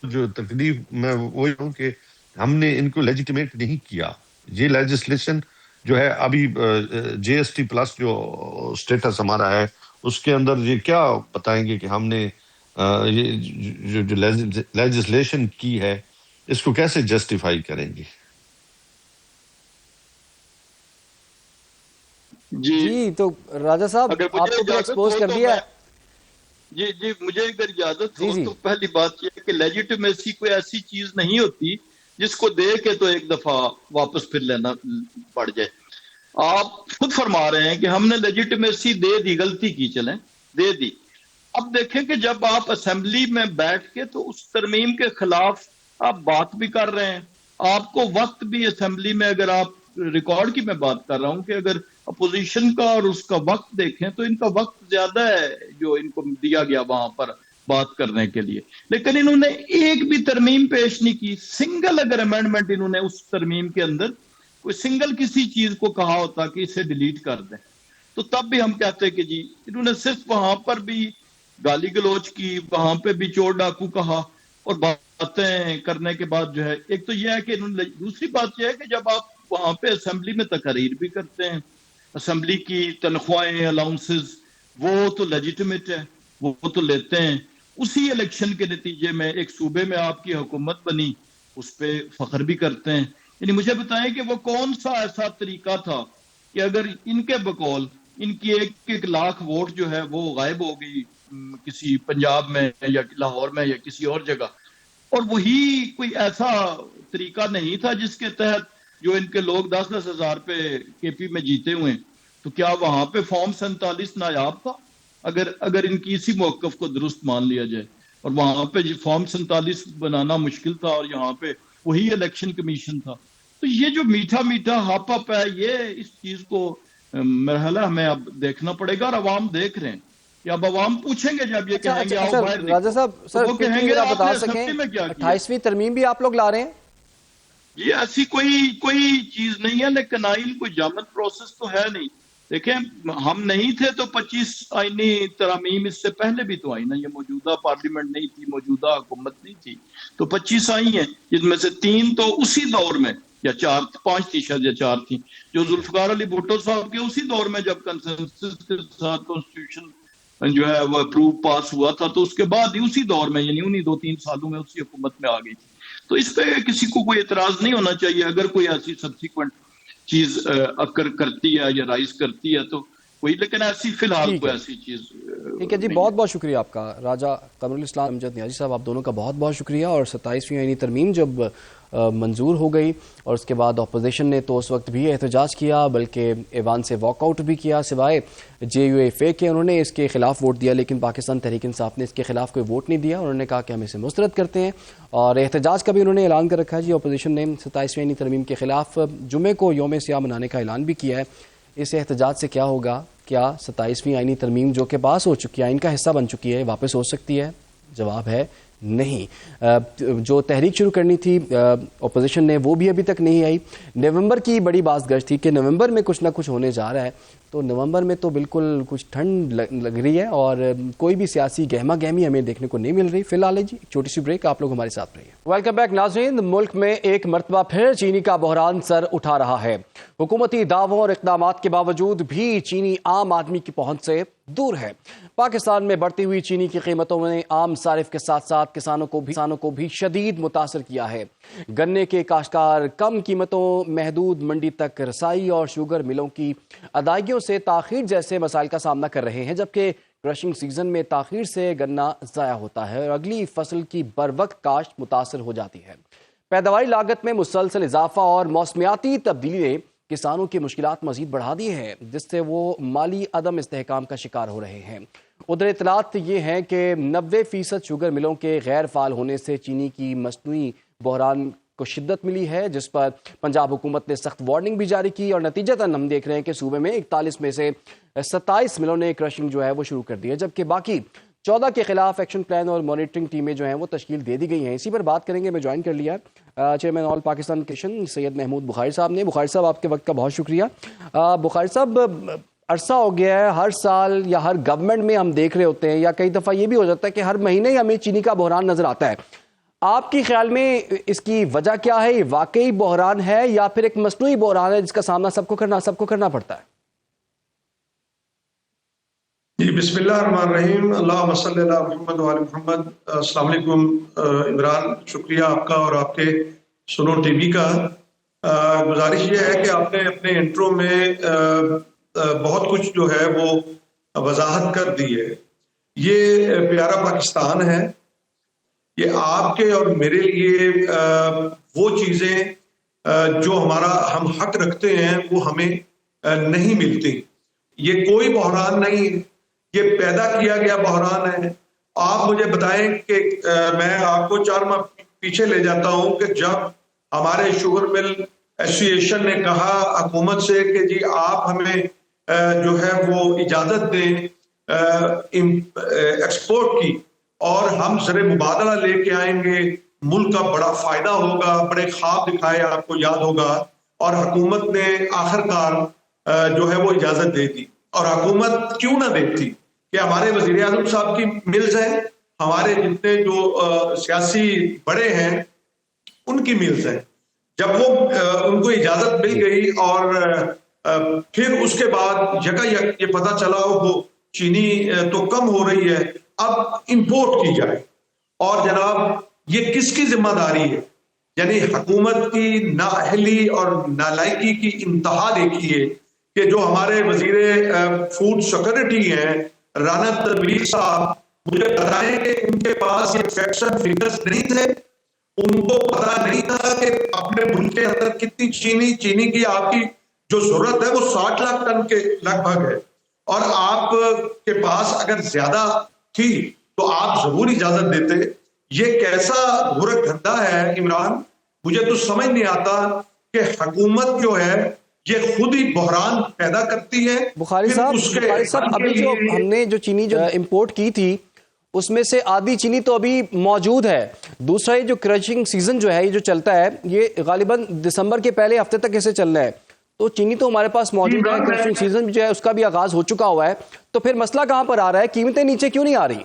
جو تکلیف میں وہی ہوں کہ ہم نے ان کو لیجیٹیمیٹ نہیں کیا. یہ لیجسلیشن جو ہے ابھی جے ایس ٹی پلس جو سٹیٹس ہمارا ہے اس کے اندر یہ کیا بتائیں گے کہ ہم نے یہ جو لیجسلیشن کی ہے اس کو کیسے جسٹیفائی کریں گے؟ جی تو راجہ صاحب اگر آپ مجھے کو بھی اجازت ایکسپوز ہو کر تو دیا میں ہے. جی مجھے اگر اجازت جی ہو جی تو پہلی بات یہ ہے کہ لیجیٹمیسی کوئی ایسی چیز نہیں ہوتی جس کو دے کے تو ایک دفعہ واپس پھر لینا پڑ جائے. آپ خود فرما رہے ہیں کہ ہم نے لیجیٹمیسی دے دی، غلطی کی، چلیں دے دی. اب دیکھیں کہ جب آپ اسمبلی میں بیٹھ کے تو اس ترمیم کے خلاف آپ بات بھی کر رہے ہیں، آپ کو وقت بھی اسمبلی میں اگر آپ ریکارڈ کی میں بات کر رہا ہوں کہ اگر اپوزیشن کا اور اس کا وقت دیکھیں تو ان کا وقت زیادہ ہے جو ان کو دیا گیا وہاں پر بات کرنے کے لیے، لیکن انہوں نے ایک بھی ترمیم پیش نہیں کی. سنگل اگر امینڈمنٹ انہوں نے اس ترمیم کے اندر کوئی سنگل کسی چیز کو کہا ہوتا کہ اسے ڈیلیٹ کر دیں تو تب بھی ہم کہتے کہ جی انہوں نے صرف وہاں پر بھی گالی گلوچ کی، وہاں پہ بھی چور ڈاکو کہا، اور باتیں کرنے کے بعد جو ہے ایک تو یہ ہے کہ انہوں نے، دوسری بات یہ ہے کہ جب آپ وہاں پہ اسمبلی میں تقاریر بھی کرتے ہیں، اسمبلی کی تنخواہیں الاؤنسز وہ تو لیجیٹمیٹ ہے، وہ تو لیتے ہیں. اسی الیکشن کے نتیجے میں ایک صوبے میں آپ کی حکومت بنی، اس پہ فخر بھی کرتے ہیں. یعنی مجھے بتائیں کہ وہ کون سا ایسا طریقہ تھا کہ اگر ان کے بقول ان کی 1 لاکھ ووٹ جو ہے وہ غائب ہو گئی کسی پنجاب میں یا لاہور میں یا کسی اور جگہ، اور وہی کوئی ایسا طریقہ نہیں تھا جس کے تحت جو ان کے لوگ 10-10 ہزار پہ کے پی میں جیتے ہوئے، تو کیا وہاں پہ فارم 47 نایاب تھا؟ اگر ان کی اسی موقف کو درست مان لیا جائے، اور وہاں پہ فارم 47 بنانا مشکل تھا اور یہاں پہ وہی الیکشن کمیشن تھا. تو یہ جو میٹھا میٹھا ہاپ اپ ہے، یہ اس چیز کو مرحلہ ہمیں اب دیکھنا پڑے گا، اور عوام دیکھ رہے ہیں کہ اب عوام پوچھیں گے جب یہ کہیں گے آؤ باہر راجہ صاحب سر وہ کہیں گے آپ بتا نے سکیں اسمبلی میں کیا کیا. 28ویں ترمیم بھی آپ لوگ لا رہے ہیں؟ یہ ایسی کوئی چیز نہیں ہے، لیکن آئین کوئی جامد پروسیس تو ہے نہیں. دیکھیں ہم نہیں تھے تو 25 آئینی ترامیم اس سے پہلے بھی تو آئی نا، یہ موجودہ پارلیمنٹ نہیں تھی، موجودہ حکومت نہیں تھی، تو 25 آئی ہیں، جن میں سے 3 تو اسی دور میں یا 5 تھی شاید یا 4 تھی جو ذوالفقار علی بھٹو صاحب کے اسی دور میں جب کنسنسس کے ساتھ کانسٹیٹیوشن جو ہے وہ اپروو پاس ہوا تھا، تو اس کے بعد ہی اسی دور میں یعنی انہی 2-3 سالوں میں اسی حکومت میں آ گئی تھی. تو اس پہ کسی کو کوئی اعتراض نہیں ہونا چاہیے. اگر کوئی ایسی سبسیکوینٹ چیز اکر کرتی ہے یا رائز کرتی ہے تو کوئی، لیکن ایسی فی الحال کوئی ایسی چیز ٹھیک ہے جی، بہت بہت شکریہ آپ کا راجہ قمر الاسلام امجد نیازی صاحب، آپ دونوں کا بہت بہت شکریہ. اور 27ویں آئینی ترمیم جب منظور ہو گئی اور اس کے بعد اپوزیشن نے تو اس وقت بھی احتجاج کیا، بلکہ ایوان سے واک آؤٹ بھی کیا، سوائے JUAF کے انہوں نے اس کے خلاف ووٹ دیا، لیکن پاکستان تحریک انصاف نے اس کے خلاف کوئی ووٹ نہیں دیا. انہوں نے کہا کہ ہم اسے مسترد کرتے ہیں، اور احتجاج کا بھی انہوں نے اعلان کر رکھا ہے. جی اپوزیشن نے 27ویں آئینی ترمیم کے خلاف جمعے کو یوم سیاہ منانے کا اعلان بھی کیا ہے. اس احتجاج سے کیا ہوگا؟ کیا 27ویں آئینی ترمیم جو کہ پاس ہو چکی ہے، آئین کا حصہ بن چکی ہے، واپس ہو سکتی ہے؟ جواب ہے نہیں. جو تحریک شروع کرنی تھی اپوزیشن نے وہ بھی ابھی تک نہیں آئی. نومبر کی بڑی باز گشت تھی کہ نومبر میں کچھ نہ کچھ ہونے جا رہا ہے، تو نومبر میں تو بالکل کچھ ٹھنڈ لگ رہی ہے اور کوئی بھی سیاسی گہما گہمی ہمیں دیکھنے کو نہیں مل رہی. فی الحال جی چھوٹی سی بریک، آپ لوگ ہمارے ساتھ رہیے. ویلکم بیک ناظرین. ملک میں ایک مرتبہ پھر چینی کا بحران سر اٹھا رہا ہے. حکومتی دعووں اور اقدامات کے باوجود بھی چینی عام آدمی کی پہنچ سے دور ہے. پاکستان میں بڑھتی ہوئی چینی کی قیمتوں نے عام صارف کے ساتھ ساتھ کسانوں کو بھی شدید متاثر کیا ہے. گنے کے کاشتکار کم قیمتوں، محدود منڈی تک رسائی اور شوگر ملوں کی ادائیگیوں سے تاخیر جیسے مسائل کا سامنا کر رہے ہیں، جبکہ کرشنگ سیزن میں تاخیر سے گنا ضائع ہوتا ہے اور اگلی فصل کی بروقت کاشت متاثر ہو جاتی ہے. پیداواری لاگت میں مسلسل اضافہ اور موسمیاتی تبدیلی نے کسانوں کی مشکلات مزید بڑھا دی ہیں، جس سے وہ مالی عدم استحکام کا شکار ہو رہے ہیں. ادھر اطلاعات یہ ہیں کہ 90% شوگر ملوں کے غیر فعال ہونے سے چینی کی مصنوعی بحران کو شدت ملی ہے، جس پر پنجاب حکومت نے سخت وارننگ بھی جاری کی، اور نتیجتاً ہم دیکھ رہے ہیں کہ صوبے میں 41 میں سے 27 ملوں نے کرشنگ جو ہے وہ شروع کر دی ہے، جبکہ باقی 14 کے خلاف ایکشن پلان اور مانیٹرنگ ٹیمیں جو ہیں وہ تشکیل دے دی گئی ہیں. اسی پر بات کریں گے. میں جوائن کر لیا چیئرمین آل پاکستان کشن سید محمود بخاری صاحب نے. بخاری صاحب آپ کے وقت کا بہت شکریہ. بخاری صاحب عرصہ ہو گیا ہے، ہر سال یا ہر گورنمنٹ میں ہم دیکھ رہے ہوتے ہیں، یا کئی دفعہ یہ بھی ہو جاتا ہے کہ ہر مہینے ہی ہمیں چینی کا بحران نظر آتا ہے. آپ کے خیال میں اس کی وجہ کیا ہے؟ یہ واقعی بحران ہے یا پھر ایک مصنوعی بحران ہے جس کا سامنا سب کو کرنا پڑتا ہے؟ جی بسم اللہ الرحمن الرحیم. اللہم صلی اللہ محمد و علی محمد. السلام علیکم عمران، شکریہ آپ کا اور آپ کے سنو ٹی وی کا. گزارش یہ ہے کہ آپ نے اپنے انٹرو میں بہت کچھ جو ہے وہ وضاحت کر دی ہے. یہ پیارا پاکستان ہے، یہ آپ کے اور میرے لیے وہ چیزیں جو ہم حق رکھتے ہیں وہ ہمیں نہیں ملتی. یہ کوئی بحران نہیں، یہ پیدا کیا گیا بحران ہے. آپ مجھے بتائیں کہ میں آپ کو 4 ماہ پیچھے لے جاتا ہوں کہ جب ہمارے شوگر مل ایسوسیشن نے کہا حکومت سے کہ جی آپ ہمیں جو ہے وہ اجازت دیں ایکسپورٹ کی اور ہم زر مبادلہ لے کے آئیں گے، ملک کا بڑا فائدہ ہوگا، بڑے خواب دکھائے آپ کو یاد ہوگا، اور حکومت نے آخر کار جو ہے وہ اجازت دے دی. اور حکومت کیوں نہ دیتی کہ ہمارے وزیر اعظم صاحب کی ملز ہیں، ہمارے جتنے جو سیاسی بڑے ہیں ان کی ملز ہیں. جب وہ ان کو اجازت مل گئی اور پھر اس کے بعد یک یہ پتا چلا وہ چینی تو کم ہو رہی ہے، اب امپورٹ کی جائے. اور جناب یہ کس کی ذمہ داری ہے؟ یعنی حکومت کی نااہلی اور نالائکی کی انتہا دیکھیے کہ جو ہمارے وزیر فوڈ سیکورٹی ہیں رانا تنویر صاحب، مجھے بتائیں کہ ان کے پاس یہ فیکٹس اینڈ فگرز نہیں تھے، ان کو پتا نہیں تھا کہ اپنے ملک کے اندر کتنی چینی کی آپ کی جو ضرورت ہے وہ 60 لاکھ ٹن کے لگ بھگ ہے، اور آپ کے پاس اگر زیادہ تھی تو آپ ضرور اجازت دیتے. یہ کیسا گھورک دھندا ہے عمران؟ مجھے تو سمجھ نہیں آتا کہ حکومت جو ہے یہ خود ہی بحران پیدا کرتی ہے. بخاری صاحب ابھی جو ہم نے جو چینی جو امپورٹ کی تھی اس میں سے آدھی چینی تو ابھی موجود ہے. دوسرا یہ جو کرشنگ سیزن جو ہے یہ جو چلتا ہے یہ غالباً دسمبر کے پہلے ہفتے تک اسے چلنا ہے، تو چینی تو ہمارے پاس موجود ہے، کرشنگ سیزن جو ہے اس کا بھی آغاز ہو چکا ہوا ہے، تو پھر مسئلہ کہاں پر آ رہا ہے؟ قیمتیں نیچے کیوں نہیں آ رہی؟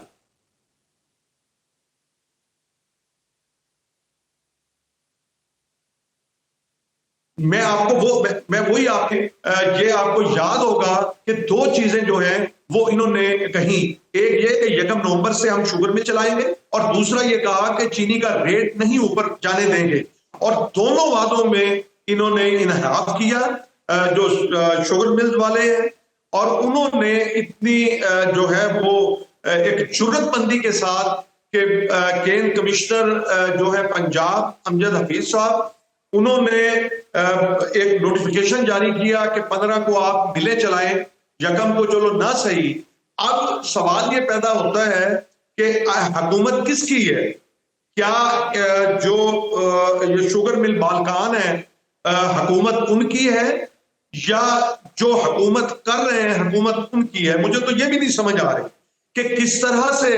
میں آپ کو میں وہی آپ کے یہ آپ کو یاد ہوگا کہ دو چیزیں جو ہیں وہ انہوں نے کہیں، ایک یہ کہ 1 نومبر سے ہم شوگر مل چلائیں گے، اور دوسرا یہ کہا کہ چینی کا ریٹ نہیں اوپر جانے دیں گے. اور دونوں وعدوں میں انہوں نے انحراف کیا جو شوگر مل والے ہیں، اور انہوں نے اتنی جو ہے وہ ایک جرات مندی کے ساتھ کہ کین کمشنر جو ہے پنجاب امجد حفیظ صاحب، انہوں نے ایک نوٹیفیکیشن جاری کیا کہ 15 کو آپ ملیں چلائیں، 1 کو چلو نہ صحیح. اب سوال یہ پیدا ہوتا ہے کہ حکومت کس کی ہے؟ کیا جو یہ شوگر مل مالکان ہیں حکومت ان کی ہے، یا جو حکومت کر رہے ہیں حکومت ان کی ہے؟ مجھے تو یہ بھی نہیں سمجھ آ رہی کہ کس طرح سے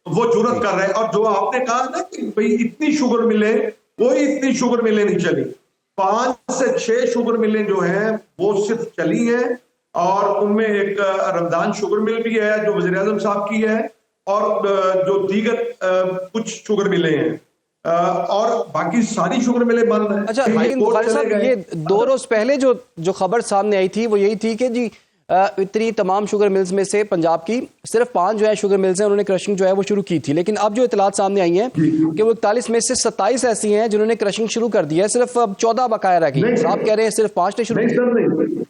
وہ جرات کر رہے ہیں. اور جو آپ نے کہا نا کہ بھئی اتنی شوگر ملیں، کوئی اتنی شوگر ملیں نہیں چلی. 5 سے 6 شوگر ملیں جو ہیں وہ صرف چلی ہیں، اور ان میں ایک رمضان شوگر مل بھی ہے جو وزیر اعظم صاحب کی ہے، اور جو دیگر کچھ شوگر ملیں ہیں، اور باقی ساری شوگر ملیں بند ہیں. اچھا لیکن بخاری صاحب یہ 2 روز پہلے جو خبر سامنے آئی تھی وہ یہی تھی کہ جی اتنی تمام شوگر ملز میں سے پنجاب کی صرف 5 جو ہے شوگر ملز ہیں انہوں نے کرشنگ جو ہے وہ شروع کی تھی، لیکن اب جو اطلاعات سامنے آئی ہیں کہ وہ 41 میں سے 27 ایسی ہیں جنہوں نے کرشنگ شروع کر دی ہے، صرف اب 14 بقایا رہ گئی. آپ کہہ رہے ہیں صرف 5 نے شروع کی.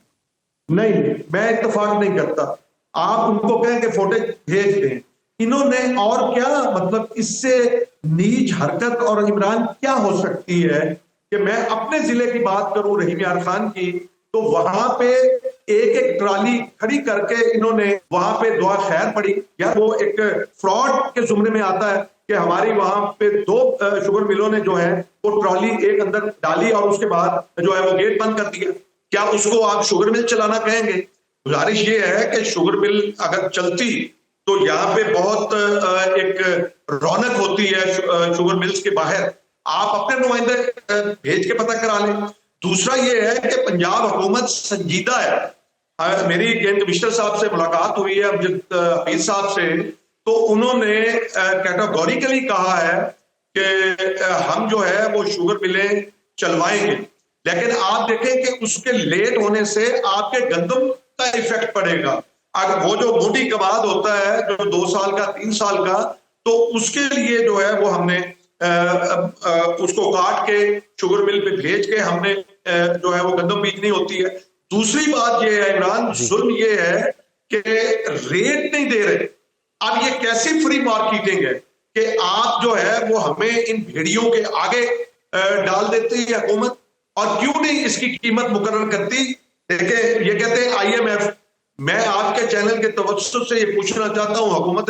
نہیں، میں اتفاق نہیں کرتا. آپ ان کو کہیں کہ فوٹیج بھیج دیں. انہوں نے اور کیا مطلب اس سے نیچ حرکت اور عمران کیا ہو سکتی ہے کہ میں اپنے ضلع کی بات کروں رحیم یار خان کی، تو وہاں پہ ایک ٹرالی کھڑی کر کے انہوں نے وہاں پہ دعا خیر پڑی. یار وہ ایک فراڈ کے زمرے میں آتا ہے کہ ہماری وہاں پہ 2 شوگر ملوں نے جو ہے وہ ٹرالی ایک اندر ڈالی اور اس کے بعد جو ہے وہ گیٹ بند کر دیا. کیا اس کو آپ شوگر مل چلانا کہیں گے؟ گزارش یہ ہے کہ شوگر مل اگر چلتی تو یہاں پہ بہت ایک رونق ہوتی ہے شوگر ملز کے باہر. آپ اپنے نمائندے بھیج کے پتہ کرا لیں. دوسرا یہ ہے کہ پنجاب حکومت سنجیدہ ہے. میری کین کمشنر صاحب سے ملاقات ہوئی ہے امجد حفیظ صاحب سے، تو انہوں نے کیٹاگوریکلی کہا ہے کہ ہم جو ہے وہ شوگر ملیں چلوائیں گے، لیکن آپ دیکھیں کہ اس کے لیٹ ہونے سے آپ کے گندم کا ایفیکٹ پڑے گا. اگر وہ جو موٹی کباد ہوتا ہے جو 2 سال کا 3 سال کا، تو اس کے لیے جو ہے وہ ہم نے اس کو کاٹ کے شوگر مل پہ بھیج کے ہم نے جو ہے وہ گندم بیچنی ہوتی ہے. دوسری بات یہ ہے عمران، ظلم یہ ہے کہ ریٹ نہیں دے رہے. اب یہ کیسی فری مارکیٹنگ ہے کہ آپ جو ہے وہ ہمیں ان بھیڑیوں کے آگے ڈال دیتی ہے حکومت، اور کیوں نہیں اس کی قیمت مقرر کرتی؟ دیکھیں یہ کہتے ہیں IMF. میں آپ کے چینل کے توسط سے یہ پوچھنا چاہتا ہوں حکومت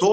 2